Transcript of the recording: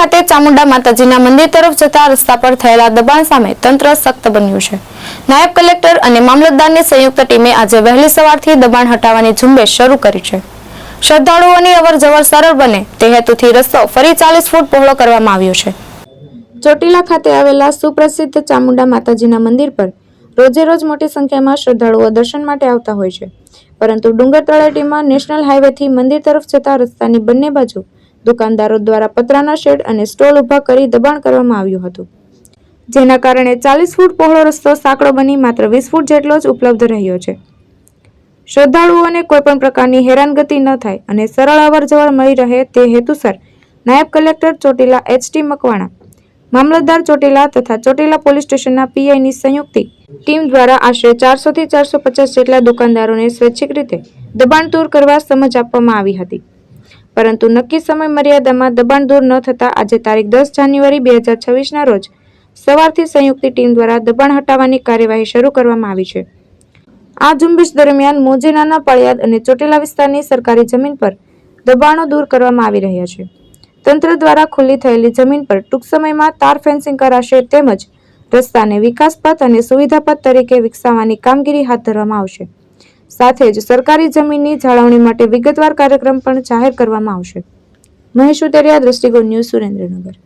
ખાતે ચામુંડા માતાજીના મંદિર તરફ જતા રસ્તા પર થયેલા દબાણ સામે તંત્ર સખ્ત બન્યું છે। નાયબ કલેક્ટર અને મામલતદારની સંયુક્ત ટીમે આજે વહેલી સવારથી દબાણ હટાવવાની ઝુંબેશ શરૂ કરી છે। શ્રદ્ધાળુઓની અવરજવર સરળ બને તે હેતુથી રસ્તો ફરી 40 ફૂટ પહોળો કરવામાં આવ્યો છે। ચોટીલા ખાતે આવેલા સુપ્રસિદ્ધ ચામુંડા માતાજીના મંદિર પર રોજે રોજ મોટી સંખ્યામાં શ્રદ્ધાળુઓ દર્શન માટે આવતા હોય છે, પરંતુ ડુંગર તળેટીમાં નેશનલ હાઈવેથી મંદિર તરફ જતા રસ્તાની બંને બાજુ દુકાનદારો દ્વારા પતરાના શેડ અને સ્ટોલ ઊભા કરી દબાણ કરવામાં આવ્યું હતું, જેના કારણે 40 ફૂટ પહોળો રસ્તો સાંકડો બની માત્ર 20 ફૂટ જેટલો જ ઉપલબ્ધ રહ્યો છે। શ્રદ્ધાળુઓને કોઈપણ પ્રકારની હેરાનગતિ ન થાય અને સરળ અવરજવર મળી રહે તે હેતુસર નાયબ કલેક્ટર ચોટીલા HT મકવાણા, મામલતદાર ચોટીલા તથા ચોટીલા પોલીસ સ્ટેશનના PIની સંયુક્ત ટીમ દ્વારા આશરે 400 થી 450 જેટલા દુકાનદારોને સ્વૈચ્છિક રીતે દબાણ દૂર કરવા સમજ આપવામાં આવી હતી, પરંતુ નક્કી સમય મર્યાદામાં દબાણ દૂર ન થતા આજે તારીખ 10 જાન્યુઆરી 2026ના રોજ સવારથી સંયુક્ત ટીમ દ્વારા દબાણ હટાવવાની કાર્યવાહી શરૂ કરવામાં આવી છે। આ ઝુંબેશ દરમિયાન મોજીનાના પાળિયાદ અને ચોટીલા વિસ્તારની સરકારી જમીન પર દબાણો દૂર કરવામાં આવી રહ્યા છે। તંત્ર દ્વારા ખુલ્લી થયેલી જમીન પર ટૂંક સમયમાં તાર ફેન્સિંગ કરાશે તેમજ રસ્તાને વિકાસ પથ અને સુવિધા પથ તરીકે વિકસાવવાની કામગીરી હાથ ધરવામાં આવશે। સાથે જ સરકારી જમીનની જાળવણી માટે વિગતવાર કાર્યક્રમ પણ જાહેર કરવામાં આવશે। મહેશ ઉતરિયા, દ્રષ્ટિકોણ ન્યૂઝ, સુરેન્દ્રનગર।